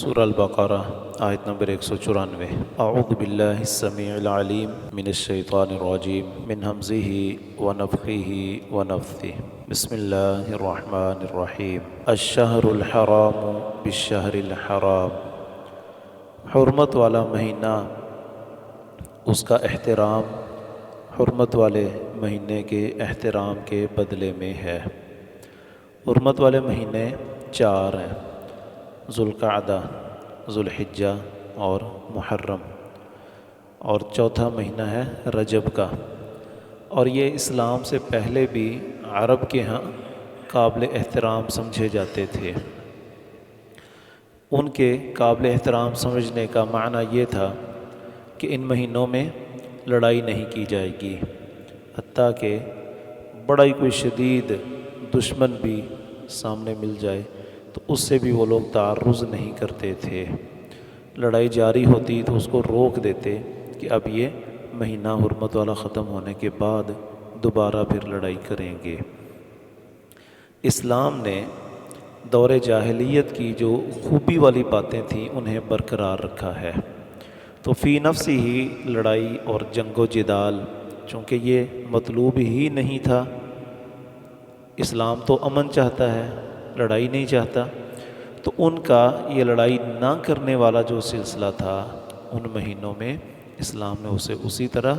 سورہ البقرہ آیت نمبر 194۔ اعوذ باللہ السمیع العلیم من الشیطان الرجیم من ہمزہ ونفخہ ونفثہ۔ بسم اللہ الرحمن الرحیم۔ الشہر الحرام بالشہر الحرام، حرمت والا مہینہ، اس کا احترام حرمت والے مہینے کے احترام کے بدلے میں ہے۔ حرمت والے مہینے 4 ہیں: ذوالقعدہ، ذوالحجہ اور محرم، اور چوتھا مہینہ ہے رجب کا۔ اور یہ اسلام سے پہلے بھی عرب کے ہاں قابل احترام سمجھے جاتے تھے۔ ان کے قابل احترام سمجھنے کا معنی یہ تھا کہ ان مہینوں میں لڑائی نہیں کی جائے گی، حتیٰ کہ بڑا ہی کوئی شدید دشمن بھی سامنے مل جائے تو اس سے بھی وہ لوگ تعرض نہیں کرتے تھے۔ لڑائی جاری ہوتی تو اس کو روک دیتے کہ اب یہ مہینہ حرمت والا ختم ہونے کے بعد دوبارہ پھر لڑائی کریں گے۔ اسلام نے دور جاہلیت کی جو خوبی والی باتیں تھیں انہیں برقرار رکھا ہے۔ تو فی نفسی ہی لڑائی اور جنگ و جدال، چونکہ یہ مطلوب ہی نہیں تھا، اسلام تو امن چاہتا ہے، لڑائی نہیں چاہتا، تو ان کا یہ لڑائی نہ کرنے والا جو سلسلہ تھا ان مہینوں میں اسلام نے اسے اسی طرح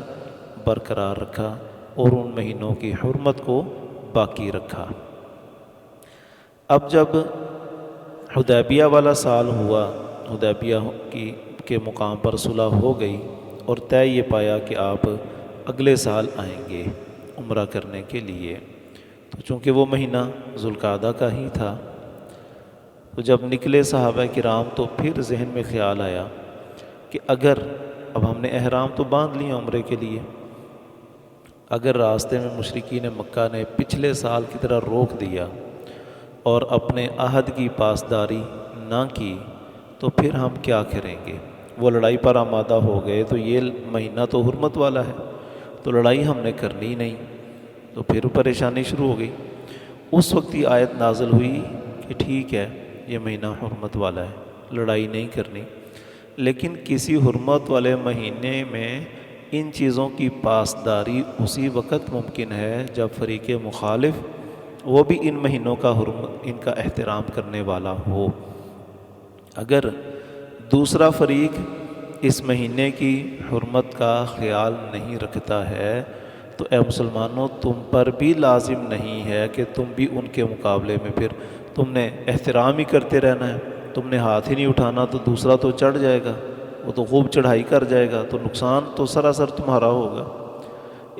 برقرار رکھا اور ان مہینوں کی حرمت کو باقی رکھا۔ اب جب حدیبیہ والا سال ہوا، حدیبیہ کے مقام پر صلح ہو گئی اور طے یہ پایا کہ آپ اگلے سال آئیں گے عمرہ کرنے کے لیے، تو چونکہ وہ مہینہ ذوالقعدہ کا ہی تھا، تو جب نکلے صحابہ کرام تو پھر ذہن میں خیال آیا کہ اگر اب ہم نے احرام تو باندھ لیا عمرے کے لیے، اگر راستے میں مشرکین مکہ نے پچھلے سال کی طرح روک دیا اور اپنے عہد کی پاسداری نہ کی تو پھر ہم کیا کریں گے؟ وہ لڑائی پر آمادہ ہو گئے تو یہ مہینہ تو حرمت والا ہے، تو لڑائی ہم نے کرنی نہیں، تو پھر پریشانی شروع ہو گئی۔ اس وقت یہ آیت نازل ہوئی کہ ٹھیک ہے یہ مہینہ حرمت والا ہے، لڑائی نہیں کرنی، لیکن کسی حرمت والے مہینے میں ان چیزوں کی پاسداری اسی وقت ممکن ہے جب فریق مخالف وہ بھی ان مہینوں کا ان کا احترام کرنے والا ہو۔ اگر دوسرا فریق اس مہینے کی حرمت کا خیال نہیں رکھتا ہے تو اے مسلمانوں، تم پر بھی لازم نہیں ہے کہ تم بھی ان کے مقابلے میں پھر تم نے احترام ہی کرتے رہنا ہے۔ تم نے ہاتھ ہی نہیں اٹھانا تو دوسرا تو چڑھ جائے گا، وہ تو خوب چڑھائی کر جائے گا، تو نقصان تو سراسر تمہارا ہوگا۔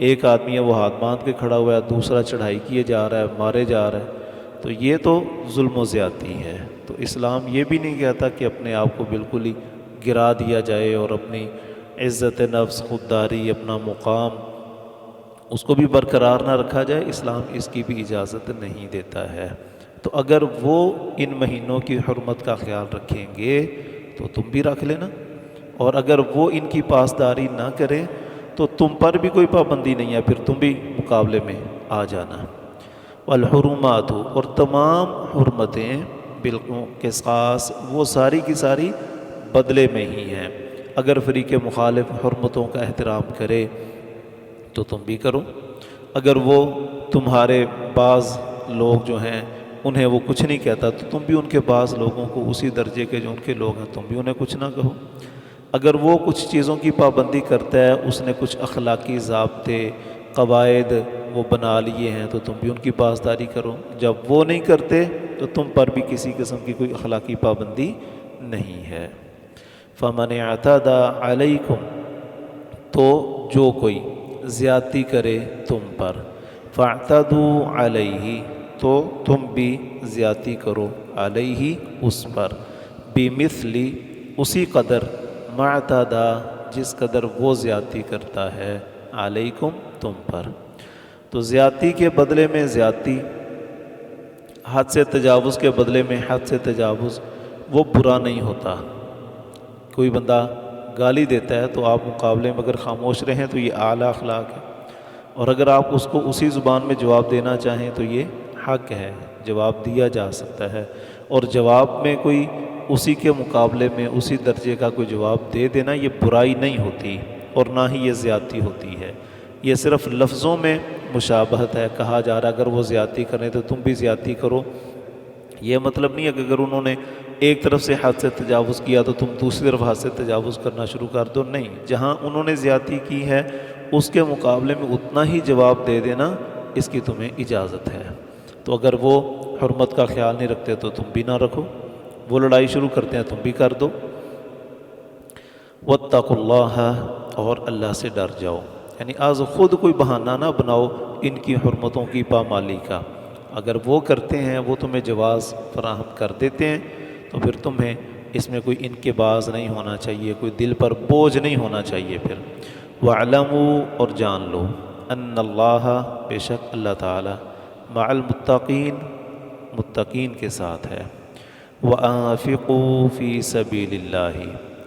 ایک آدمی ہے وہ ہاتھ باندھ کے کھڑا ہوا ہے، دوسرا چڑھائی کیے جا رہا ہے، مارے جا رہا ہے، تو یہ تو ظلم و زیادتی ہے۔ تو اسلام یہ بھی نہیں کہتا کہ اپنے آپ کو بالکل ہی گرا دیا جائے اور اپنی عزت نفس، خودداری، اپنا مقام اس کو بھی برقرار نہ رکھا جائے، اسلام اس کی بھی اجازت نہیں دیتا ہے۔ تو اگر وہ ان مہینوں کی حرمت کا خیال رکھیں گے تو تم بھی رکھ لینا، اور اگر وہ ان کی پاسداری نہ کریں تو تم پر بھی کوئی پابندی نہیں ہے، پھر تم بھی مقابلے میں آ جانا۔ والحرمات، اور تمام حرمتیں بالقصاص، وہ ساری کی ساری بدلے میں ہی ہیں۔ اگر فریق مخالف حرمتوں کا احترام کرے تو تم بھی کرو، اگر وہ تمہارے بعض لوگ جو ہیں انہیں وہ کچھ نہیں کہتا تو تم بھی ان کے بعض لوگوں کو اسی درجے کے جو ان کے لوگ ہیں تم بھی انہیں کچھ نہ کہو۔ اگر وہ کچھ چیزوں کی پابندی کرتا ہے، اس نے کچھ اخلاقی ضابطے، قواعد وہ بنا لیے ہیں، تو تم بھی ان کی پاسداری کرو۔ جب وہ نہیں کرتے تو تم پر بھی کسی قسم کی کوئی اخلاقی پابندی نہیں ہے۔ فَمَنِ اعْتَدَىٰ عَلَيْكُمْ، تو جو کوئی زیادتی کرے تم پر، فَاعْتَدُوا عَلَيْهِ، تو تم بھی زیادتی کرو، علیہ اس پر، بِمِثْلِ اسی قدر، مَا اعْتَدَىٰ جس قدر وہ زیادتی کرتا ہے، علیکم تم پر۔ تو زیادتی کے بدلے میں زیادتی، حد سے تجاوز کے بدلے میں حد سے تجاوز، وہ برا نہیں ہوتا۔ کوئی بندہ گالی دیتا ہے تو آپ مقابلے میں اگر خاموش رہیں تو یہ اعلیٰ اخلاق ہے، اور اگر آپ اس کو اسی زبان میں جواب دینا چاہیں تو یہ حق ہے، جواب دیا جا سکتا ہے، اور جواب میں کوئی اسی کے مقابلے میں اسی درجے کا کوئی جواب دے دینا یہ برائی نہیں ہوتی اور نہ ہی یہ زیادتی ہوتی ہے، یہ صرف لفظوں میں مشابہت ہے، کہا جا رہا ہے اگر وہ زیادتی کریں تو تم بھی زیادتی کرو، یہ مطلب نہیں ہے کہ اگر انہوں نے ایک طرف سے حد سے تجاوز کیا تو تم دوسری طرف حد سے تجاوز کرنا شروع کر دو، نہیں، جہاں انہوں نے زیادتی کی ہے اس کے مقابلے میں اتنا ہی جواب دے دینا اس کی تمہیں اجازت ہے۔ تو اگر وہ حرمت کا خیال نہیں رکھتے تو تم بھی نہ رکھو، وہ لڑائی شروع کرتے ہیں تم بھی کر دو۔ واتقوا اللہ، اور اللہ سے ڈر جاؤ، یعنی آج خود کوئی بہانہ نہ بناؤ ان کی حرمتوں کی پامالی کا، اگر وہ کرتے ہیں وہ تمہیں جواز فراہم کر دیتے ہیں تو پھر تمہیں اس میں کوئی انکباز نہیں ہونا چاہیے، کوئی دل پر بوجھ نہیں ہونا چاہیے پھر۔ وَاعْلَمُوا، اور جان لو، ان اللہ، بے شک اللہ تعالی، مع المتقین، متقین کے ساتھ ہے۔ وَأَنفِقُوا فِي سَبِيلِ اللَّهِ،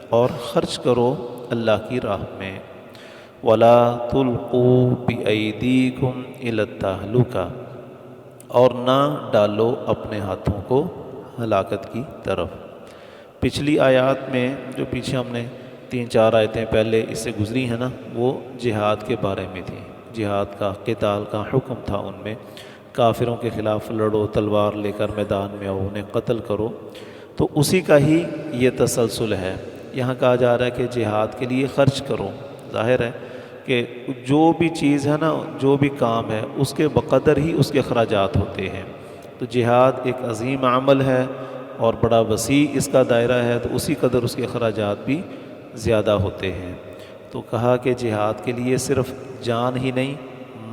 اور خرچ کرو اللہ کی راہ میں۔ وَلَا تُلْقُوا بِأَيْدِيكُمْ إِلَى التَّهْلُكَةِ، اور نہ ڈالو اپنے ہاتھوں کو ہلاکت کی طرف۔ پچھلی آیات میں جو پیچھے ہم نے 3-4 آیتیں پہلے اس سے گزری ہیں نا، وہ جہاد کے بارے میں تھی، جہاد کا، قتال کا حکم تھا، ان میں کافروں کے خلاف لڑو، تلوار لے کر میدان میں آؤ، انہیں قتل کرو، تو اسی کا ہی یہ تسلسل ہے۔ یہاں کہا جا رہا ہے کہ جہاد کے لیے خرچ کرو، ظاہر ہے کہ جو بھی چیز ہے نا، جو بھی کام ہے اس کے بقدر ہی اس کے اخراجات ہوتے ہیں، تو جہاد ایک عظیم عمل ہے اور بڑا وسیع اس کا دائرہ ہے، تو اسی قدر اس کے اخراجات بھی زیادہ ہوتے ہیں۔ تو کہا کہ جہاد کے لیے صرف جان ہی نہیں،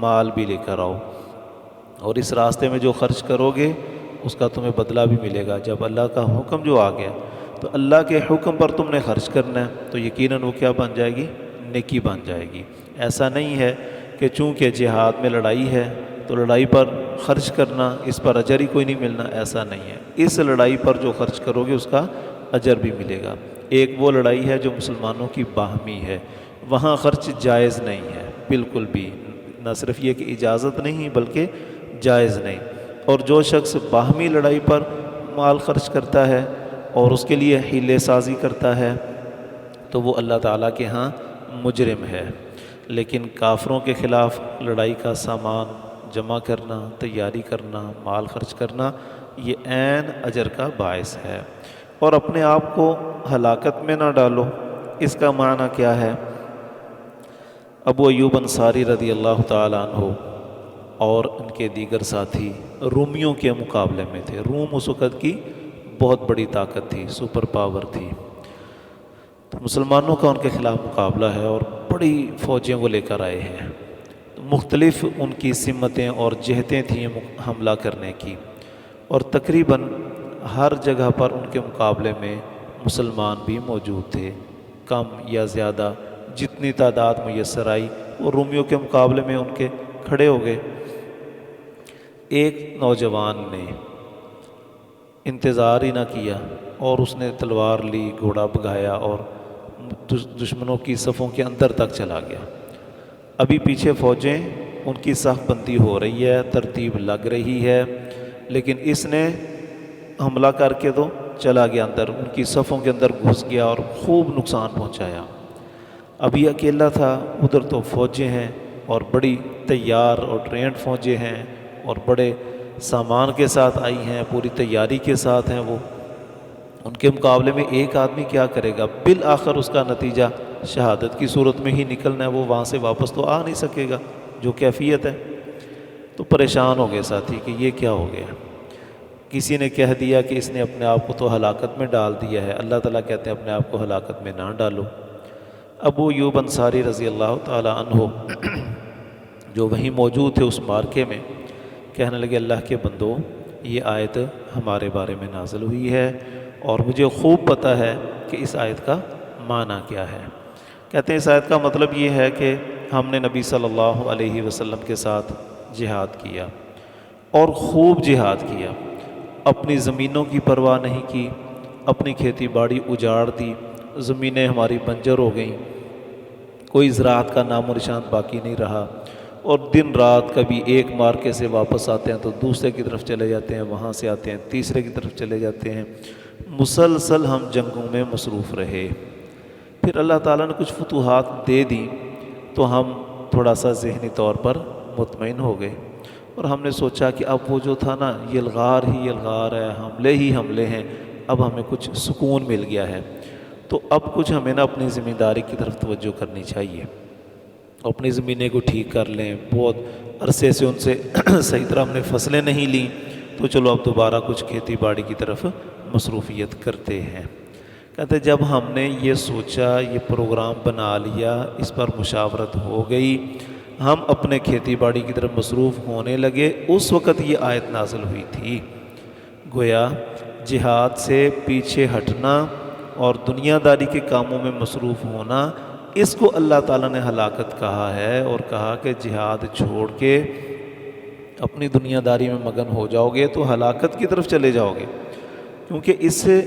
مال بھی لے کر آؤ، اور اس راستے میں جو خرچ کرو گے اس کا تمہیں بدلہ بھی ملے گا۔ جب اللہ کا حکم جو آ گیا تو اللہ کے حکم پر تم نے خرچ کرنا ہے تو یقیناً وہ کیا بن جائے گی؟ نیکی بن جائے گی۔ ایسا نہیں ہے کہ چونکہ جہاد میں لڑائی ہے تو لڑائی پر خرچ کرنا، اس پر اجر ہی کوئی نہیں ملنا، ایسا نہیں ہے۔ اس لڑائی پر جو خرچ کرو گے اس کا اجر بھی ملے گا۔ ایک وہ لڑائی ہے جو مسلمانوں کی باہمی ہے، وہاں خرچ جائز نہیں ہے بالکل بھی، نہ صرف یہ کہ اجازت نہیں بلکہ جائز نہیں۔ اور جو شخص باہمی لڑائی پر مال خرچ کرتا ہے اور اس کے لیے حیلے سازی کرتا ہے تو وہ اللہ تعالیٰ کے ہاں مجرم ہے۔ لیکن کافروں کے خلاف لڑائی کا سامان جمع کرنا، تیاری کرنا، مال خرچ کرنا، یہ عین اجر کا باعث ہے۔ اور اپنے آپ کو ہلاکت میں نہ ڈالو، اس کا معنی کیا ہے؟ ابو ایوب انصاری رضی اللہ تعالیٰ عنہ اور ان کے دیگر ساتھی رومیوں کے مقابلے میں تھے۔ روم اس وقت کی بہت بڑی طاقت تھی، سپر پاور تھی، تو مسلمانوں کا ان کے خلاف مقابلہ ہے اور بڑی فوجیں وہ لے کر آئے ہیں، مختلف ان کی سمتیں اور جہتیں تھیں حملہ کرنے کی، اور تقریباً ہر جگہ پر ان کے مقابلے میں مسلمان بھی موجود تھے، کم یا زیادہ جتنی تعداد میسر آئی وہ رومیوں کے مقابلے میں ان کے کھڑے ہو گئے۔ ایک نوجوان نے انتظار ہی نہ کیا اور اس نے تلوار لی، گھوڑا بھگایا اور دشمنوں کی صفوں کے اندر تک چلا گیا۔ ابھی پیچھے فوجیں ان کی صف بندی ہو رہی ہے، ترتیب لگ رہی ہے، لیکن اس نے حملہ کر کے تو چلا گیا اندر، ان کی صفوں کے اندر گھس گیا اور خوب نقصان پہنچایا۔ ابھی اکیلا تھا، ادھر تو فوجیں ہیں اور بڑی تیار اور ٹرینڈ فوجیں ہیں اور بڑے سامان کے ساتھ آئی ہیں، پوری تیاری کے ساتھ ہیں وہ، ان کے مقابلے میں ایک آدمی کیا کرے گا؟ بالآخر اس کا نتیجہ شہادت کی صورت میں ہی نکلنا ہے، وہ وہاں سے واپس تو آ نہیں سکے گا، جو کیفیت ہے۔ تو پریشان ہو گئے ساتھی کہ یہ کیا ہو گیا۔ کسی نے کہہ دیا کہ اس نے اپنے آپ کو تو ہلاکت میں ڈال دیا ہے، اللہ تعالیٰ کہتے ہیں اپنے آپ کو ہلاکت میں نہ ڈالو۔ ابو ایوب انصاری رضی اللہ تعالیٰ عنہ جو وہیں موجود تھے اس مارکے میں، کہنے لگے اللہ کے بندو، یہ آیت ہمارے بارے میں نازل ہوئی ہے اور مجھے خوب پتہ ہے کہ اس آیت کا معنی کیا ہے۔ کہتے ہیں اس آیت کا مطلب یہ ہے کہ ہم نے نبی صلی اللہ علیہ وسلم کے ساتھ جہاد کیا اور خوب جہاد کیا، اپنی زمینوں کی پرواہ نہیں کی، اپنی کھیتی باڑی اجاڑ دی، زمینیں ہماری بنجر ہو گئیں، کوئی زراعت کا نام و نشان باقی نہیں رہا، اور دن رات کبھی ایک مارکے سے واپس آتے ہیں تو دوسرے کی طرف چلے جاتے ہیں، وہاں سے آتے ہیں تیسرے کی طرف چلے جاتے ہیں، مسلسل ہم جنگوں میں مصروف رہے۔ پھر اللہ تعالیٰ نے کچھ فتوحات دے دیں تو ہم تھوڑا سا ذہنی طور پر مطمئن ہو گئے، اور ہم نے سوچا کہ اب وہ جو تھا نا یلغار ہی یلغار ہے، حملے ہی حملے ہیں، اب ہمیں کچھ سکون مل گیا ہے، تو اب کچھ ہمیں نا اپنی ذمہ داری کی طرف توجہ کرنی چاہیے، اپنی زمینیں کو ٹھیک کر لیں۔ بہت عرصے سے ان سے صحیح طرح ہم نے فصلیں نہیں لیں، تو چلو اب دوبارہ کچھ کھیتی باڑی کی طرف مصروفیت کرتے ہیں۔ کہتے جب ہم نے یہ سوچا، یہ پروگرام بنا لیا، اس پر مشاورت ہو گئی، ہم اپنے کھیتی باڑی کی طرف مصروف ہونے لگے، اس وقت یہ آیت نازل ہوئی تھی۔ گویا جہاد سے پیچھے ہٹنا اور دنیا داری کے کاموں میں مصروف ہونا، اس کو اللہ تعالیٰ نے ہلاکت کہا ہے، اور کہا کہ جہاد چھوڑ کے اپنی دنیا داری میں مگن ہو جاؤ گے تو ہلاکت کی طرف چلے جاؤ گے، کیونکہ اس سے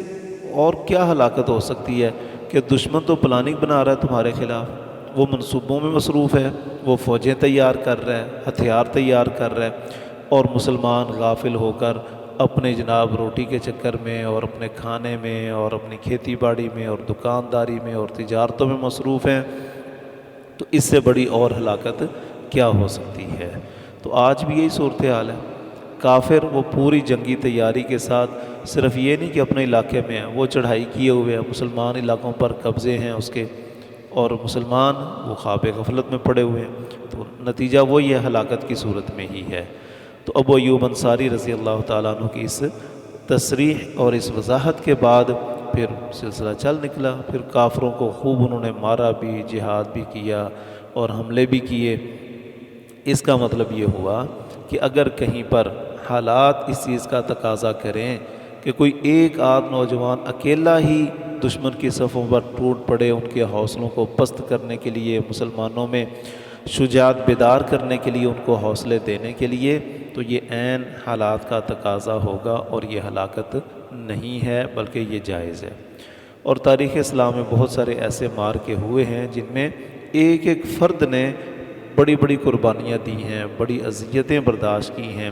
اور کیا ہلاکت ہو سکتی ہے کہ دشمن تو پلاننگ بنا رہا ہے تمہارے خلاف، وہ منصوبوں میں مصروف ہے، وہ فوجیں تیار کر رہا ہے، ہتھیار تیار کر رہا ہے، اور مسلمان غافل ہو کر اپنے جناب روٹی کے چکر میں اور اپنے کھانے میں اور اپنی کھیتی باڑی میں اور دکانداری میں اور تجارتوں میں مصروف ہیں، تو اس سے بڑی اور ہلاکت کیا ہو سکتی ہے۔ تو آج بھی یہی صورتحال ہے۔ کافر وہ پوری جنگی تیاری کے ساتھ صرف یہ نہیں کہ اپنے علاقے میں ہیں، وہ چڑھائی کیے ہوئے ہیں، مسلمان علاقوں پر قبضے ہیں اس کے، اور مسلمان وہ خواب غفلت میں پڑے ہوئے ہیں، تو نتیجہ وہی ہے، ہلاکت کی صورت میں ہی ہے۔ تو ابو ایوب انصاری رضی اللہ تعالیٰ عنہ کی اس تصریح اور اس وضاحت کے بعد پھر سلسلہ چل نکلا، پھر کافروں کو خوب انہوں نے مارا بھی، جہاد بھی کیا اور حملے بھی کیے۔ اس کا مطلب یہ ہوا کہ اگر کہیں پر حالات اس چیز کا تقاضا کریں کہ کوئی ایک آدھ نوجوان اکیلا ہی دشمن کی صفوں پر ٹوٹ پڑے، ان کے حوصلوں کو پست کرنے کے لیے، مسلمانوں میں شجاعت بیدار کرنے کے لیے، ان کو حوصلے دینے کے لیے، تو یہ عین حالات کا تقاضا ہوگا، اور یہ ہلاکت نہیں ہے بلکہ یہ جائز ہے۔ اور تاریخ اسلام میں بہت سارے ایسے مارکے ہوئے ہیں جن میں ایک ایک فرد نے بڑی بڑی قربانیاں دی ہیں، بڑی اذیتیں برداشت کی ہیں،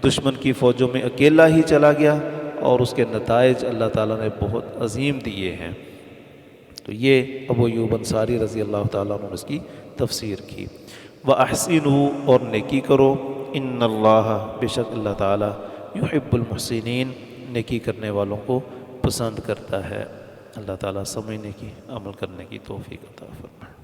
دشمن کی فوجوں میں اکیلا ہی چلا گیا، اور اس کے نتائج اللہ تعالیٰ نے بہت عظیم دیے ہیں۔ تو یہ ابو ایوب انصاری رضی اللہ تعالیٰ عنہ نے اس کی تفسیر کی۔ وَأَحْسِنُوا، اور نیکی کرو، ان اللہ، بے شک اللہ تعالیٰ، یحب المحسنین، نیکی کرنے والوں کو پسند کرتا ہے۔ اللہ تعالیٰ سمجھنے کی، عمل کرنے کی توفیق عطا فرمائے۔